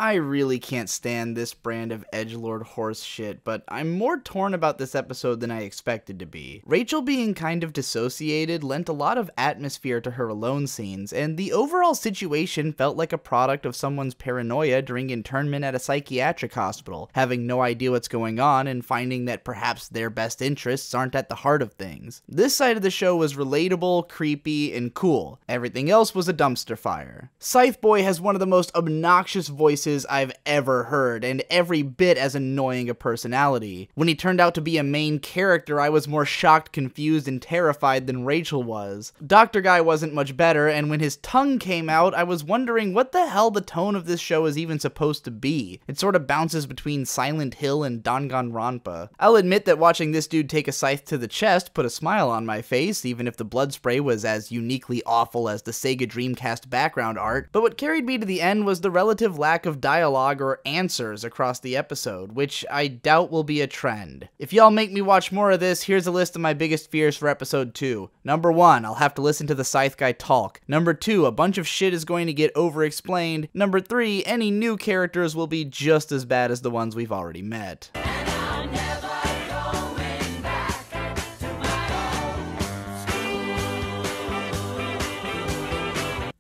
I really can't stand this brand of edgelord horse shit, but I'm more torn about this episode than I expected to be. Rachel being kind of dissociated lent a lot of atmosphere to her alone scenes, and the overall situation felt like a product of someone's paranoia during internment at a psychiatric hospital, having no idea what's going on and finding that perhaps their best interests aren't at the heart of things. This side of the show was relatable, creepy, and cool. Everything else was a dumpster fire. Scythe Boy has one of the most obnoxious voices I've ever heard, and every bit as annoying a personality. When he turned out to be a main character, I was more shocked, confused, and terrified than Rachel was. Dr. Guy wasn't much better, and when his tongue came out, I was wondering what the hell the tone of this show is even supposed to be. It sort of bounces between Silent Hill and Danganronpa. I'll admit that watching this dude take a scythe to the chest put a smile on my face, even if the blood spray was as uniquely awful as the Sega Dreamcast background art, but what carried me to the end was the relative lack of dialogue or answers across the episode, which I doubt will be a trend. If y'all make me watch more of this, here's a list of my biggest fears for episode 2. Number 1, I'll have to listen to the Scythe Guy talk. Number 2, a bunch of shit is going to get over-explained. Number 3, any new characters will be just as bad as the ones we've already met.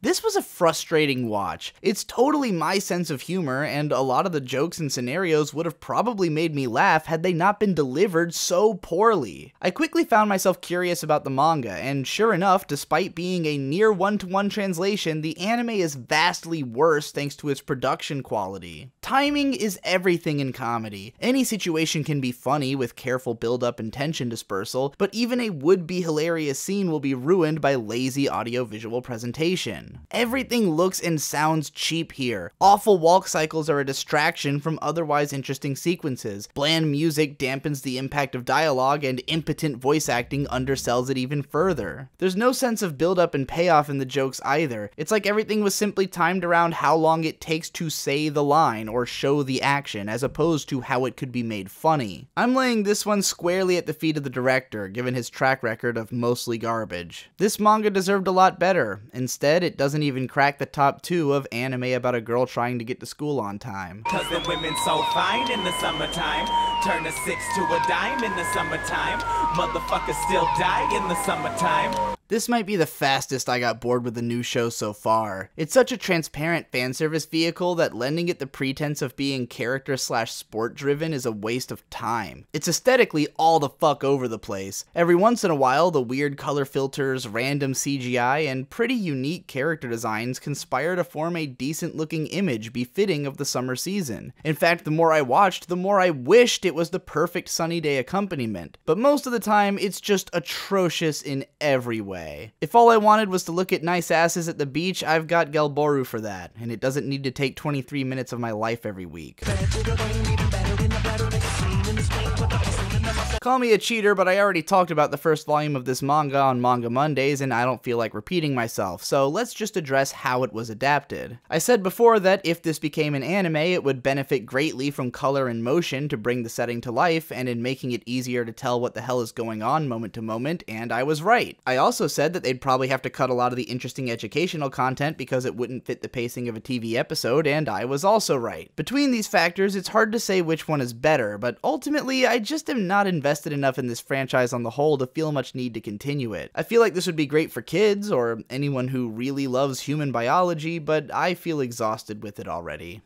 This was a frustrating watch. It's totally my sense of humor, and a lot of the jokes and scenarios would have probably made me laugh had they not been delivered so poorly. I quickly found myself curious about the manga, and sure enough, despite being a near one-to-one translation, the anime is vastly worse thanks to its production quality. Timing is everything in comedy. Any situation can be funny with careful build-up and tension dispersal, but even a would-be hilarious scene will be ruined by lazy audio-visual presentation. Everything looks and sounds cheap here. Awful walk cycles are a distraction from otherwise interesting sequences. Bland music dampens the impact of dialogue, and impotent voice acting undersells it even further. There's no sense of build-up and payoff in the jokes either. It's like everything was simply timed around how long it takes to say the line or show the action, as opposed to how it could be made funny. I'm laying this one squarely at the feet of the director, given his track record of mostly garbage. This manga deserved a lot better. Instead, it doesn't even crack the top 2 of anime about a girl trying to get to school on time. 'Cause the women so fine in the summertime, turn a 6 to a dime in the summertime, motherfuckers still die in the summertime. This might be the fastest I got bored with the new show so far. It's such a transparent fanservice vehicle that lending it the pretense of being character/sport driven is a waste of time. It's aesthetically all the fuck over the place. Every once in a while, the weird color filters, random CGI, and pretty unique character designs conspire to form a decent looking image befitting of the summer season. In fact, the more I watched, the more I wished it was the perfect sunny day accompaniment. But most of the time, it's just atrocious in every way. If all I wanted was to look at nice asses at the beach, I've got Galboru for that, and it doesn't need to take 23 minutes of my life every week. Call me a cheater, but I already talked about the first volume of this manga on Manga Mondays, and I don't feel like repeating myself, so let's just address how it was adapted. I said before that if this became an anime, it would benefit greatly from color and motion to bring the setting to life, and in making it easier to tell what the hell is going on moment to moment, and I was right. I also said that they'd probably have to cut a lot of the interesting educational content because it wouldn't fit the pacing of a TV episode, and I was also right. Between these factors, it's hard to say which one is better, but ultimately, I just am not invested enough in this franchise on the whole to feel much need to continue it. I feel like this would be great for kids, or anyone who really loves human biology, but I feel exhausted with it already.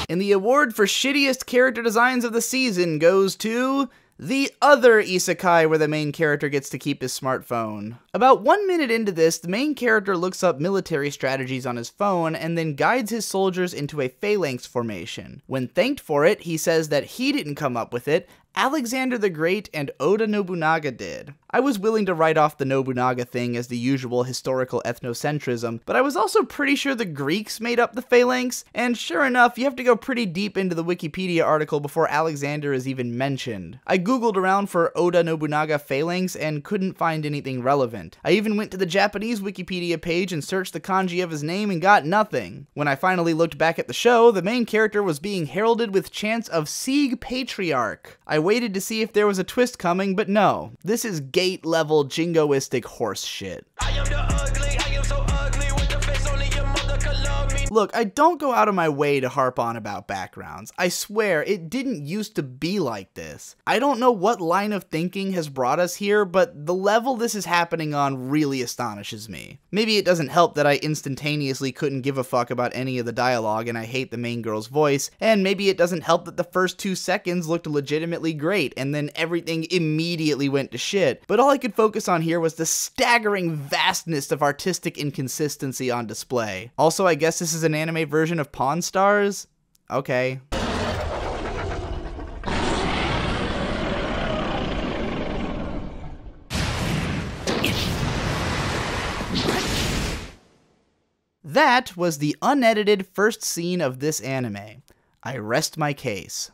And the award for shittiest character designs of the season goes to the other isekai where the main character gets to keep his smartphone. About 1 minute into this, the main character looks up military strategies on his phone and then guides his soldiers into a phalanx formation. When thanked for it, he says that he didn't come up with it, Alexander the Great and Oda Nobunaga did. I was willing to write off the Nobunaga thing as the usual historical ethnocentrism, but I was also pretty sure the Greeks made up the phalanx, and sure enough, you have to go pretty deep into the Wikipedia article before Alexander is even mentioned. I googled around for Oda Nobunaga phalanx and couldn't find anything relevant. I even went to the Japanese Wikipedia page and searched the kanji of his name and got nothing. When I finally looked back at the show, the main character was being heralded with chants of Sieg Patriarch. I waited to see if there was a twist coming, but no. This is gate-level jingoistic horse shit. I am the ugly, I am so ugly with the face only your mother could love Look, I don't go out of my way to harp on about backgrounds. I swear, it didn't used to be like this. I don't know what line of thinking has brought us here, but the level this is happening on really astonishes me. Maybe it doesn't help that I instantaneously couldn't give a fuck about any of the dialogue and I hate the main girl's voice, and maybe it doesn't help that the first 2 seconds looked legitimately great and then everything immediately went to shit, but all I could focus on here was the staggering vastness of artistic inconsistency on display. Also, I guess this is an anime version of Pawn Stars? Okay. That was the unedited first scene of this anime. I rest my case.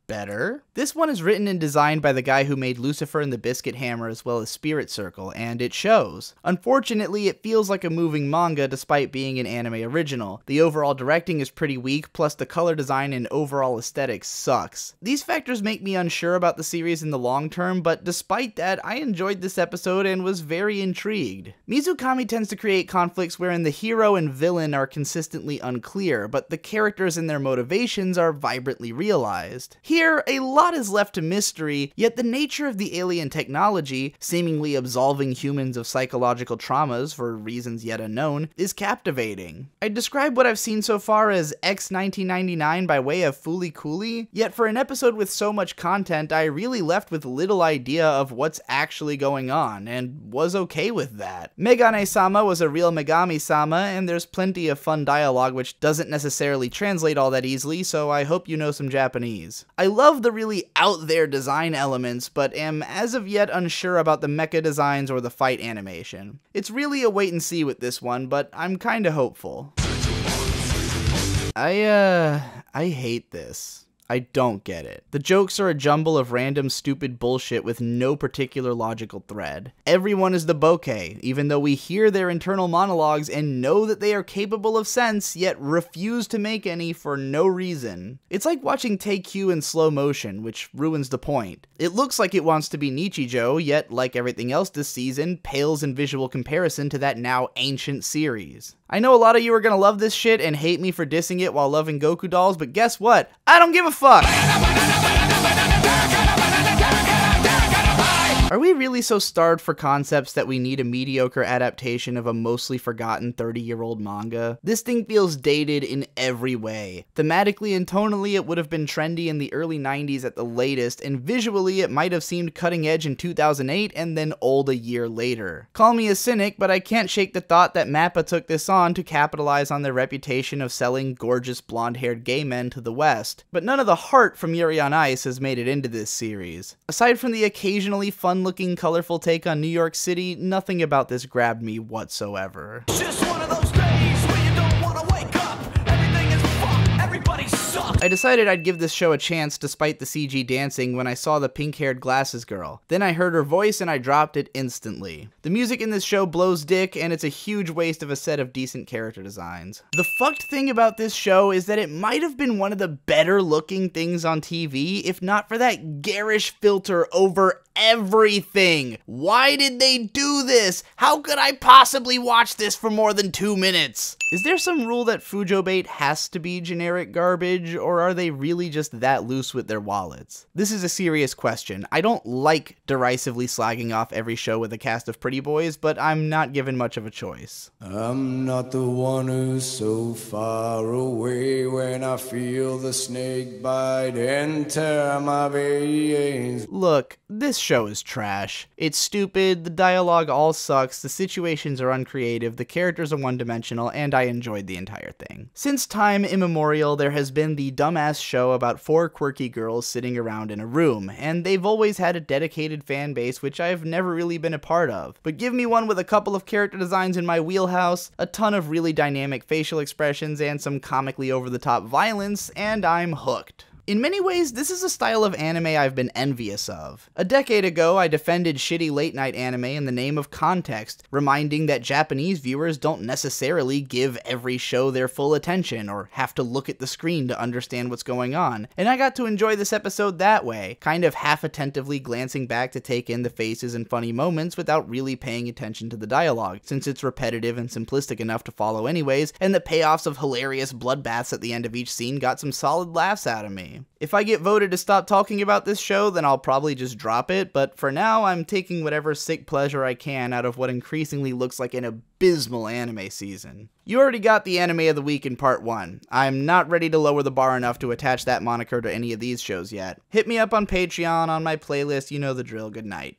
Better. This one is written and designed by the guy who made Lucifer and the Biscuit Hammer as well as Spirit Circle, and it shows. Unfortunately, it feels like a moving manga despite being an anime original. The overall directing is pretty weak, plus the color design and overall aesthetics sucks. These factors make me unsure about the series in the long term, but despite that, I enjoyed this episode and was very intrigued. Mizukami tends to create conflicts wherein the hero and villain are consistently unclear, but the characters and their motivations are vibrantly realized. Here, a lot is left to mystery, yet the nature of the alien technology, seemingly absolving humans of psychological traumas for reasons yet unknown, is captivating. I'd describe what I've seen so far as X-1999 by way of Fooly Cooly, yet for an episode with so much content, I really left with little idea of what's actually going on, and was okay with that. Megane-sama was a real Megami-sama, and there's plenty of fun dialogue which doesn't necessarily translate all that easily, so I hope you know some Japanese. I love the really out there design elements, but am as of yet unsure about the mecha designs or the fight animation. It's really a wait and see with this one, but I'm kinda hopeful. I hate this. I don't get it. The jokes are a jumble of random stupid bullshit with no particular logical thread. Everyone is the bokeh, even though we hear their internal monologues and know that they are capable of sense, yet refuse to make any for no reason. It's like watching Take-Q in slow motion, which ruins the point. It looks like it wants to be Nichijou, yet like everything else this season, pales in visual comparison to that now ancient series. I know a lot of you are gonna love this shit and hate me for dissing it while loving Goku dolls, but guess what? I don't give a fuck! Are we really so starved for concepts that we need a mediocre adaptation of a mostly forgotten 30-year-old manga? This thing feels dated in every way. Thematically and tonally, it would have been trendy in the early 90s at the latest, and visually it might have seemed cutting edge in 2008 and then old a year later. Call me a cynic, but I can't shake the thought that MAPPA took this on to capitalize on their reputation of selling gorgeous blonde-haired gay men to the West. But none of the heart from Yuri on Ice has made it into this series. Aside from the occasionally fun-looking, colorful take on New York City, nothing about this grabbed me whatsoever. Just one of those days where you don't wanna wake up. Everything is fucked, everybody sucks. I decided I'd give this show a chance despite the CG dancing when I saw the pink-haired glasses girl. Then I heard her voice and I dropped it instantly. The music in this show blows dick, and it's a huge waste of a set of decent character designs. The fucked thing about this show is that it might have been one of the better looking things on TV if not for that garish filter over everything. Why did they do this? How could I possibly watch this for more than 2 minutes? Is there some rule that Fujo bait has to be generic garbage, or are they really just that loose with their wallets? This is a serious question. I don't like derisively slagging off every show with a cast of pretty boys, but I'm not given much of a choice. I'm not the one who's so far away when I feel the snake bite enter my veins. Look, this show is trash. It's stupid, the dialogue all sucks, the situations are uncreative, the characters are one-dimensional, and I enjoyed the entire thing. Since time immemorial, there has been the dumbass show about 4 quirky girls sitting around in a room, and they've always had a dedicated fan base which I've never really been a part of. But give me one with a couple of character designs in my wheelhouse, a ton of really dynamic facial expressions, and some comically over-the-top violence, and I'm hooked. In many ways, this is a style of anime I've been envious of. A decade ago, I defended shitty late-night anime in the name of context, reminding that Japanese viewers don't necessarily give every show their full attention, or have to look at the screen to understand what's going on, and I got to enjoy this episode that way, kind of half-attentively glancing back to take in the faces and funny moments without really paying attention to the dialogue, since it's repetitive and simplistic enough to follow anyways, and the payoffs of hilarious bloodbaths at the end of each scene got some solid laughs out of me. If I get voted to stop talking about this show, then I'll probably just drop it, but for now, I'm taking whatever sick pleasure I can out of what increasingly looks like an abysmal anime season. You already got the anime of the week in part 1. I'm not ready to lower the bar enough to attach that moniker to any of these shows yet. Hit me up on Patreon, on my playlist, you know the drill. Good night.